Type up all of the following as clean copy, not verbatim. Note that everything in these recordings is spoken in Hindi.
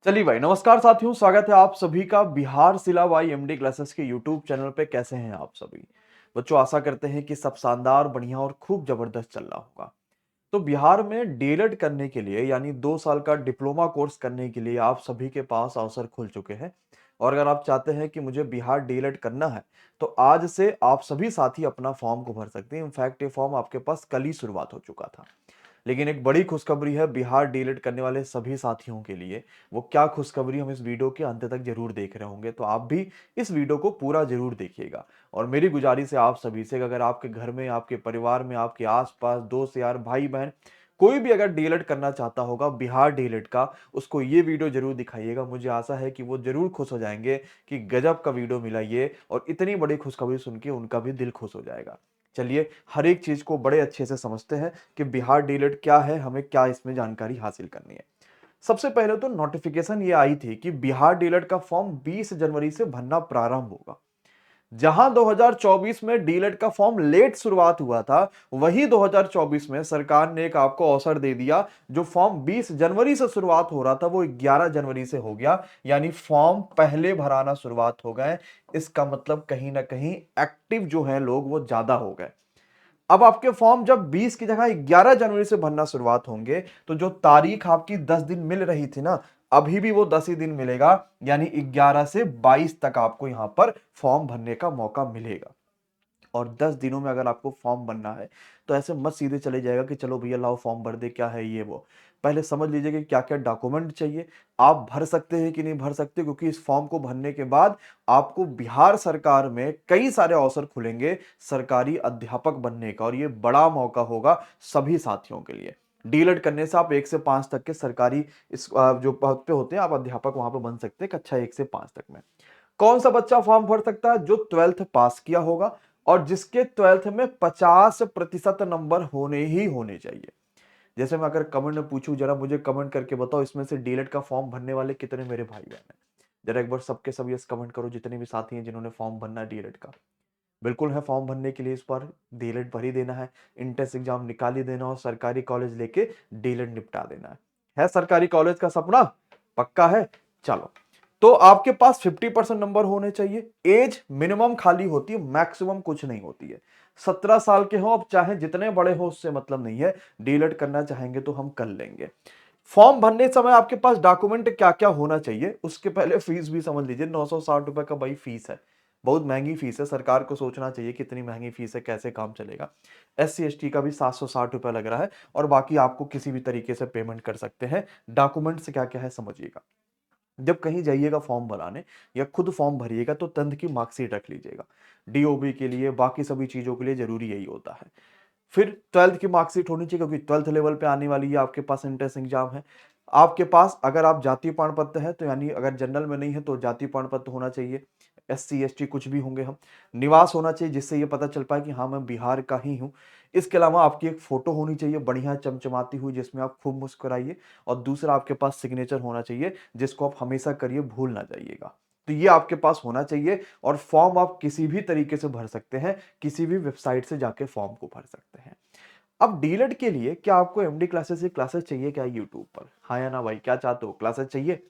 चलिए भाई, नमस्कार साथियों, स्वागत है आप सभी का बिहार सिलाबाई एमडी क्लासेस के यूट्यूब चैनल पे। कैसे हैं आप सभी बच्चों? आशा करते हैं कि सब शानदार, बढ़िया और खूब जबरदस्त चल रहा होगा। तो बिहार में डीएलएड करने के लिए यानी 2 साल का डिप्लोमा कोर्स करने के लिए आप सभी के पास अवसर खुल चुके हैं। और अगर आप चाहते हैं कि मुझे बिहार डीएलएड करना है तो आज से आप सभी साथी अपना फॉर्म को भर सकते हैं। इनफैक्ट ये फॉर्म आपके पास कल ही शुरुआत हो चुका था। लेकिन एक बड़ी खुशखबरी है बिहार डीएलएड करने वाले सभी साथियों के लिए। वो क्या खुशखबरी हम इस वीडियो के अंत तक जरूर देख रहे होंगे, तो आप भी इस वीडियो को पूरा जरूर देखिएगा। और मेरी गुजारिश है आप सभी से कि अगर आपके घर में, आपके परिवार में, आपके आसपास दोस्त यार, भाई बहन कोई भी अगर डीएलएड करना चाहता होगा बिहार डीएलएड का, उसको ये वीडियो जरूर दिखाइएगा। मुझे आशा है कि वो जरूर खुश हो जाएंगे कि गजब का वीडियो मिला ये, और इतनी बड़ी खुशखबरी सुन के उनका भी दिल खुश हो जाएगा। चलिए हर एक चीज को बड़े अच्छे से समझते हैं कि बिहार डीएलएड क्या है, हमें क्या इसमें जानकारी हासिल करनी है। सबसे पहले तो नोटिफिकेशन ये आई थी कि बिहार डीएलएड का फॉर्म 20 जनवरी से भरना प्रारंभ होगा। जहां 2024 में डीएलएड का फॉर्म लेट शुरुआत हुआ था, वही 2024 में सरकार ने एक आपको अवसर दे दिया। जो फॉर्म 20 जनवरी से शुरुआत हो रहा था वो 11 जनवरी से हो गया, यानी फॉर्म पहले भराना शुरुआत हो गए। इसका मतलब कहीं ना कहीं एक्टिव जो है लोग वो ज्यादा हो गए। अब आपके फॉर्म जब 20 की जगह 11 जनवरी से भरना शुरुआत होंगे तो जो तारीख आपकी 10 दिन मिल रही थी ना, अभी भी वो 10 ही दिन मिलेगा, यानी 11 से 22 तक आपको यहां पर फॉर्म भरने का मौका मिलेगा। और 10 दिनों में अगर आपको फॉर्म भरना है तो ऐसे मत सीधे चले जाएगा कि चलो भैया लाओ फॉर्म भर दे, क्या है ये वो। पहले समझ लीजिए कि क्या क्या डॉक्यूमेंट चाहिए, आप भर सकते हैं कि नहीं भर सकते, क्योंकि इस फॉर्म को भरने के बाद आपको बिहार सरकार में कई सारे अवसर खुलेंगे सरकारी अध्यापक बनने का, और ये बड़ा मौका होगा सभी साथियों के लिए। डीएलएड करने से आप 1 से 5 तक के सरकारी जो पद पे होते हैं आप अध्यापक वहां पे बन सकते हैं, कक्षा 1 से 5 तक में। कौन सा बच्चा फॉर्म भर सकता है? जो 12th पास किया होगा और जिसके 12th में 50% नंबर होने ही होने चाहिए। जैसे मैं अगर कमेंट में पूछूं, जरा मुझे कमेंट करके बताओ इसमें से डीएलएड का फॉर्म भरने वाले कितने मेरे भाई बहन हैं? जरा एक बार सबके सब यस कमेंट करो, जितने भी साथी हैं जिन्होंने फॉर्म भरना है डीएलएड का। बिल्कुल है, फॉर्म भरने के लिए इस बार डीएलएड भर ही देना है, इंट्रेंस एग्जाम निकाल ही देना और सरकारी कॉलेज लेके डीएलएड निपटा देना है सरकारी कॉलेज का सपना पक्का है? चलो, तो आपके पास 50% नंबर होने चाहिए। एज मिनिमम खाली होती है, मैक्सिमम कुछ नहीं होती है। 17 साल के हो, अब चाहे जितने बड़े हो उससे मतलब नहीं है। डीएलएड करना चाहेंगे तो हम कर लेंगे। फॉर्म भरने समय आपके पास डॉक्यूमेंट क्या क्या होना चाहिए, उसके पहले फीस भी समझ लीजिए। 960 रुपए का भाई फीस है, बहुत महंगी फीस है। सरकार को सोचना चाहिए कितनी महंगी फीस है, कैसे काम चलेगा। एससी एसटी का भी 760 रुपए लग रहा है, और बाकी आपको किसी भी तरीके से पेमेंट कर सकते हैं। डॉक्यूमेंट क्या क्या है समझिएगा। जब कहीं जाइएगा फॉर्म भराने या खुद फॉर्म भरिएगा तो 10th की मार्कशीट रख लीजिएगा। डीओबी के लिए, बाकी सभी चीजों के लिए जरूरी यही होता है। फिर 12th की मार्कशीट होनी चाहिए, क्योंकि 12th लेवल पे आने वाली है आपके पास एंट्रेंस एग्जाम है। आपके पास अगर आप जातीय प्रमाण पत्र है तो, यानी अगर जनरल में नहीं है तो जातीय प्रमाण पत्र होना चाहिए। एससी एसटी कुछ भी होंगे हम। निवास होना चाहिए जिससे ये पता चल पाए कि हाँ मैं बिहार का ही हूँ। इसके अलावा आपकी एक फोटो होनी चाहिए बढ़िया चमचमाती हुई, जिसमें आप खूब मुस्कुराइए। और दूसरा आपके पास सिग्नेचर होना चाहिए, जिसको आप हमेशा करिए, भूल ना जाइएगा। तो ये आपके पास होना चाहिए। और फॉर्म आप किसी भी तरीके से भर सकते हैं, किसी भी वेबसाइट से जाके फॉर्म को भर सकते हैं। अब डीएलएड के लिए क्या आपको एमडी क्लासेस से क्लासेस चाहिए क्या यूट्यूब पर? हाँ या ना भाई, क्या चाहते हो, क्लासेस चाहिए?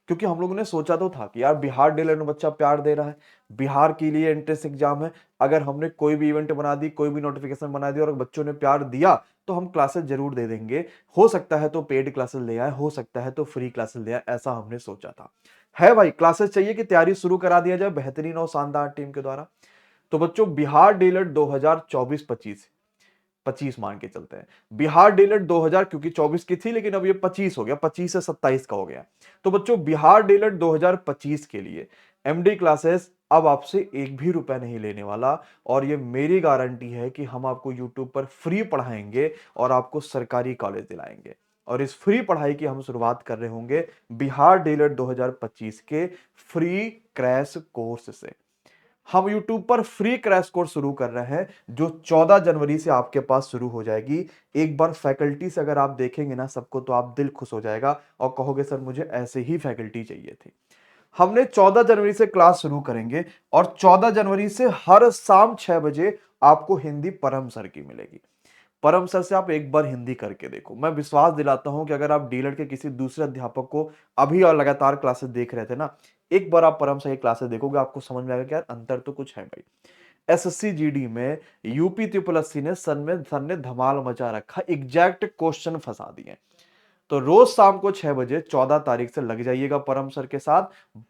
क्योंकि हम लोगों ने सोचा तो था कि यार बिहार डीएलएड में बच्चा प्यार दे रहा है, बिहार के लिए एंट्रेंस एग्जाम है, अगर हमने कोई भी इवेंट बना दी, कोई भी नोटिफिकेशन बना दी और बच्चों ने प्यार दिया तो हम क्लासेस जरूर दे देंगे। हो सकता है तो पेड क्लासेस ले आए, हो सकता है तो फ्री क्लासेस ले आए, ऐसा हमने सोचा था। है भाई, क्लासेस चाहिए कि तैयारी शुरू करा दिया जाए बेहतरीन और शानदार टीम के द्वारा? तो बच्चों बिहार डीएलएड 2024-25, 25 मान के चलते हैं। बिहार डीएलएड 2000, क्योंकि 24 की थी लेकिन अब ये 25 हो गया, 25 से 27 का हो गया। तो बच्चों बिहार डीएलएड 2025 के लिए एमडी क्लासेस अब आपसे एक भी रुपया नहीं लेने वाला। और ये मेरी गारंटी है कि हम आपको यूट्यूब पर फ्री पढ़ाएंगे और आपको सरकारी कॉलेज दिलाएंगे। और इस फ्री पढ़ाई की हम शुरुआत कर रहे होंगे बिहार डीएलएड 2025 के फ्री क्रैश कोर्स से। हम YouTube पर फ्री क्रैश कोर्स शुरू कर रहे हैं, जो 14 जनवरी से आपके पास शुरू हो जाएगी। एक बार फैकल्टी से अगर आप देखेंगे ना सबको, तो आप दिल खुश हो जाएगा और कहोगे सर मुझे ऐसे ही फैकल्टी चाहिए थी। हमने 14 जनवरी से क्लास शुरू करेंगे, और 14 जनवरी से हर शाम 6 बजे आपको हिंदी परम सर की मिलेगी। परम सर से आप एक बार हिंदी करके देखो। मैं विश्वास दिलाता हूं कि अगर आप डीलर के किसी दूसरे अध्यापक को अभी और लगातार क्लासेस देख रहे थे ना, एक बार आप परम सर की क्लासेस देखोगे, आपको समझ में आएगा कि यार अंतर तो कुछ है भाई। एसएससी जीडी में यूपी ट्रिपल एससी ने सन ने धमाल मचा रखा, एग्जैक्ट क्वेश्चन फंसा दिए। तो रोज शाम को 6 बजे 14 तारीख से लग जाइएगा परम सर के साथ,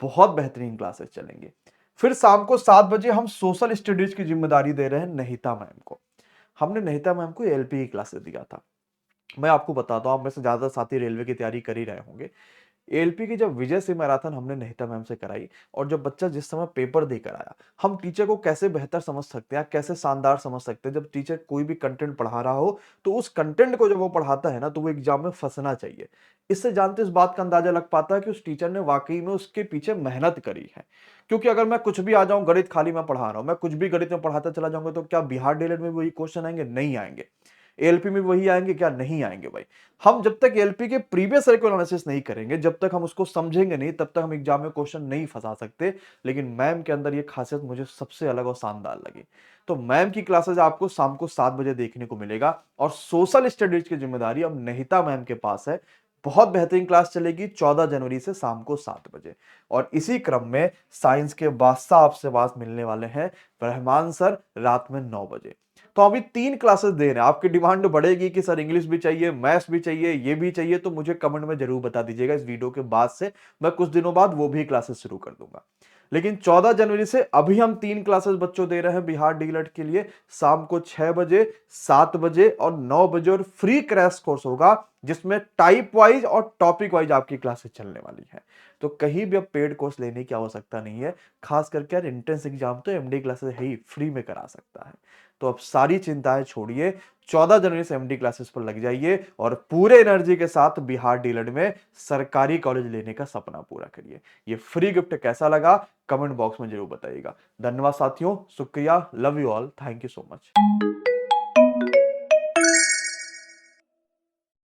बहुत बेहतरीन क्लासेस चलेंगे। फिर शाम को 7 बजे हम सोशल स्टडीज की जिम्मेदारी दे रहे हैं नहिता मैम को। हमने नहिता मैम को एलपी की क्लासेस दिया था। मैं आपको बताता हूँ, आप में से ज्यादा साथी रेलवे की तैयारी कर ही रहे होंगे। एएलपी की जब विजय सिंह मैराथन हमने नहिता मैम से कराई, और जब बच्चा जिस समय पेपर देकर आया, हम टीचर को कैसे बेहतर समझ सकते हैं, कैसे शानदार समझ सकते हैं। जब टीचर कोई भी कंटेंट पढ़ा रहा हो, तो उस कंटेंट को जब वो पढ़ाता है ना, तो वो एग्जाम में फंसना चाहिए। इससे जानते इस बात का अंदाजा लग पाता है कि उस टीचर ने वाकई में उसके पीछे मेहनत करी है। क्योंकि अगर मैं कुछ भी आ जाऊं, गणित खाली मैं पढ़ा रहा हूं, मैं कुछ भी गणित में पढ़ाता चला जाऊंगा, तो क्या बिहार डीएलएड में वही क्वेश्चन आएंगे? नहीं आएंगे। एएलपी में वही आएंगे क्या? नहीं आएंगे भाई। हम जब तक एएलपी के प्रीवियस ईयर को एनालिसिस नहीं करेंगे, जब तक हम उसको समझेंगे नहीं, तब तक हम एग्जाम में क्वेश्चन नहीं फंसा सकते। लेकिन मैम के अंदर ये खासियत मुझे सबसे अलग और शानदार लगी। तो मैम की क्लासेस आपको शाम को 7 बजे देखने को मिलेगा, और सोशल स्टडीज की जिम्मेदारी अब नहिता मैम के पास है। बहुत बेहतरीन क्लास चलेगी 14 जनवरी से शाम को 7 बजे। और इसी क्रम में साइंस के बादशाह आपसे बात मिलने वाले हैं रहमान सर, रात में 9 बजे। तो अभी 3 क्लासेस दे रहे हैं। आपकी डिमांड बढ़ेगी कि सर इंग्लिश भी चाहिए, मैथ्स भी चाहिए, ये भी चाहिए, तो मुझे कमेंट में जरूर बता दीजिएगा। इस वीडियो के बाद से मैं कुछ दिनों बाद वो भी क्लासेस शुरू कर दूंगा। लेकिन 14 जनवरी से अभी हम 3 क्लासेस बच्चों दे रहे हैं बिहार डीलर के लिए, शाम को 6 बजे, 7 बजे और 9 बजे, और फ्री क्रैश कोर्स होगा जिसमें टाइप वाइज और टॉपिक वाइज आपकी क्लासेस चलने वाली है। तो कहीं भी अब पेड कोर्स लेने की आवश्यकता नहीं है। खास करके यार एंट्रेंस एग्जाम तो एमडी क्लासेस है ही, फ्री में करा सकता है। तो अब सारी चिंताएं छोड़िए, 14 जनवरी से एमडी क्लासेस पर लग जाइए, और पूरे एनर्जी के साथ बिहार डीलर में सरकारी कॉलेज लेने का सपना पूरा करिए। ये फ्री गिफ्ट कैसा लगा, कमेंट बॉक्स में जरूर बताइएगा। धन्यवाद साथियों, शुक्रिया, love you all, thank you so much.